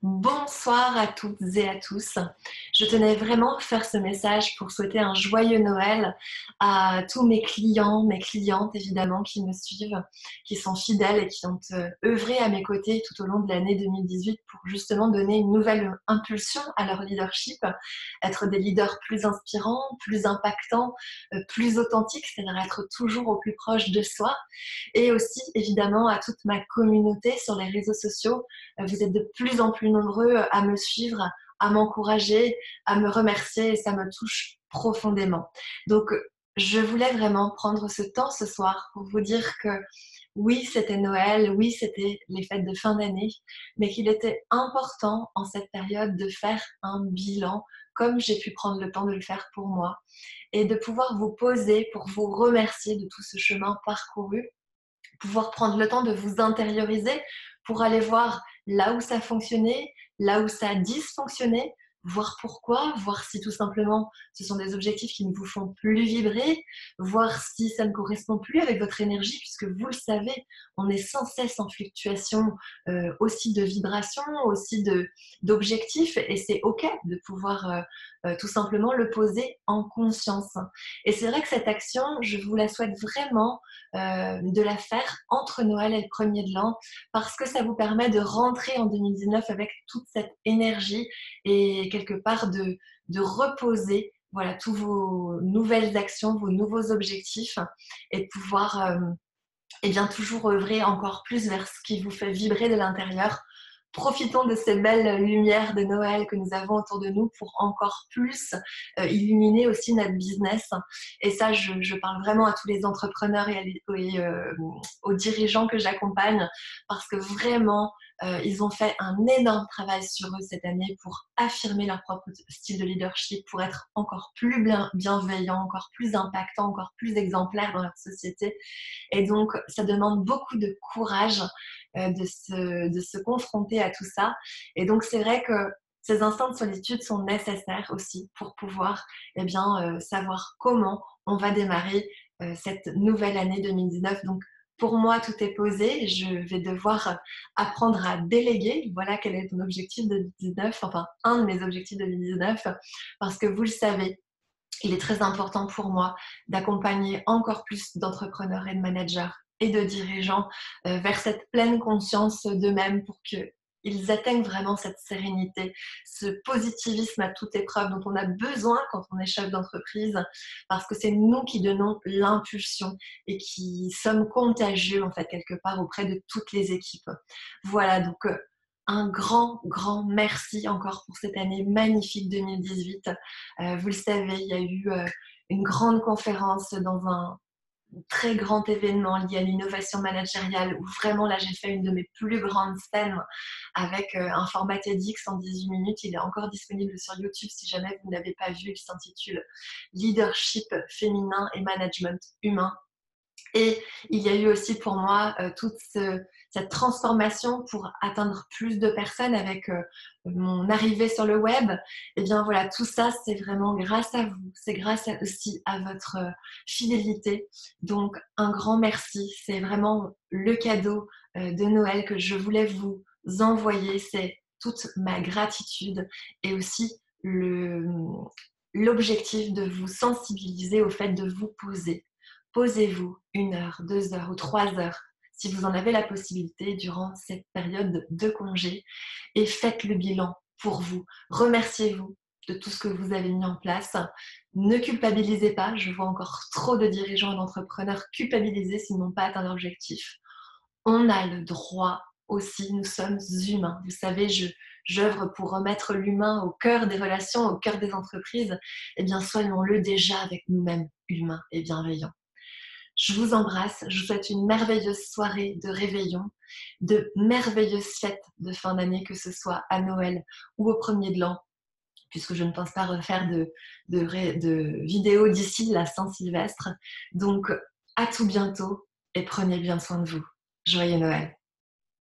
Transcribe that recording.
Bonsoir à toutes et à tous. Je tenais vraiment à faire ce message pour souhaiter un joyeux Noël à tous mes clients, mes clientes évidemment qui me suivent, qui sont fidèles et qui ont œuvré à mes côtés tout au long de l'année 2018 pour justement donner une nouvelle impulsion à leur leadership, être des leaders plus inspirants, plus impactants, plus authentiques, c'est-à-dire être toujours au plus proche de soi. Et aussi évidemment à toute ma communauté sur les réseaux sociaux. Vous êtes de plus en plus nombreux à me suivre, à m'encourager, à me remercier et ça me touche profondément. Donc, je voulais vraiment prendre ce temps ce soir pour vous dire que oui, c'était Noël, oui, c'était les fêtes de fin d'année, mais qu'il était important en cette période de faire un bilan comme j'ai pu prendre le temps de le faire pour moi et de pouvoir vous poser pour vous remercier de tout ce chemin parcouru, pouvoir prendre le temps de vous intérioriser pour aller voir là où ça fonctionnait, là où ça a dysfonctionné, voir pourquoi, voir si tout simplement ce sont des objectifs qui ne vous font plus vibrer, voir si ça ne correspond plus avec votre énergie, puisque vous le savez, on est sans cesse en fluctuation aussi de vibrations, aussi d'objectifs, et c'est ok de pouvoir tout simplement le poser en conscience. Et c'est vrai que cette action, je vous la souhaite vraiment de la faire entre Noël et le premier de l'an parce que ça vous permet de rentrer en 2019 avec toute cette énergie et quelque part de reposer voilà, tous vos nouvelles actions, vos nouveaux objectifs et de pouvoir et bien toujours œuvrer encore plus vers ce qui vous fait vibrer de l'intérieur. Profitons de ces belles lumières de Noël que nous avons autour de nous pour encore plus illuminer aussi notre business. Et ça, je parle vraiment à tous les entrepreneurs aux dirigeants que j'accompagne parce que vraiment, ils ont fait un énorme travail sur eux cette année pour affirmer leur propre style de leadership, pour être encore plus bienveillants, encore plus impactants, encore plus exemplaires dans leur société. Et donc, ça demande beaucoup de courage de se confronter à tout ça. Et donc, c'est vrai que ces instants de solitude sont nécessaires aussi pour pouvoir savoir comment on va démarrer cette nouvelle année 2019. Donc, pour moi, tout est posé. Je vais devoir apprendre à déléguer. Voilà quel est ton objectif de 2019, enfin, un de mes objectifs de 2019, parce que vous le savez, il est très important pour moi d'accompagner encore plus d'entrepreneurs et de managers et de dirigeants vers cette pleine conscience d'eux-mêmes pour qu'ils atteignent vraiment cette sérénité, ce positivisme à toute épreuve dont on a besoin quand on est chef d'entreprise, parce que c'est nous qui donnons l'impulsion et qui sommes contagieux en fait quelque part auprès de toutes les équipes. Voilà, donc un grand, grand merci encore pour cette année magnifique 2018. Vous le savez, il y a eu une grande conférence dans un très grand événement lié à l'innovation managériale où vraiment là j'ai fait une de mes plus grandes scènes avec un format TEDx en 18 minutes. Il est encore disponible sur YouTube si jamais vous ne l'avez pas vu. Il s'intitule Leadership féminin et management humain. Et il y a eu aussi pour moi cette transformation pour atteindre plus de personnes avec mon arrivée sur le web. Et bien voilà, tout ça, c'est vraiment grâce à vous. C'est grâce aussi à votre fidélité. Donc, un grand merci. C'est vraiment le cadeau de Noël que je voulais vous envoyer. C'est toute ma gratitude et aussi l'objectif de vous sensibiliser au fait de vous poser. Posez-vous 1 heure, 2 heures ou 3 heures, si vous en avez la possibilité, durant cette période de congé et faites le bilan pour vous. Remerciez-vous de tout ce que vous avez mis en place. Ne culpabilisez pas. Je vois encore trop de dirigeants et d'entrepreneurs culpabiliser s'ils n'ont pas atteint l'objectif. On a le droit aussi, nous sommes humains. Vous savez, j'œuvre pour remettre l'humain au cœur des relations, au cœur des entreprises. Eh bien, soyons-le déjà avec nous-mêmes, humains et bienveillants. Je vous embrasse, je vous souhaite une merveilleuse soirée de réveillon, de merveilleuses fêtes de fin d'année, que ce soit à Noël ou au premier de l'an, puisque je ne pense pas refaire de vidéos d'ici la Saint-Sylvestre. Donc, à tout bientôt et prenez bien soin de vous. Joyeux Noël!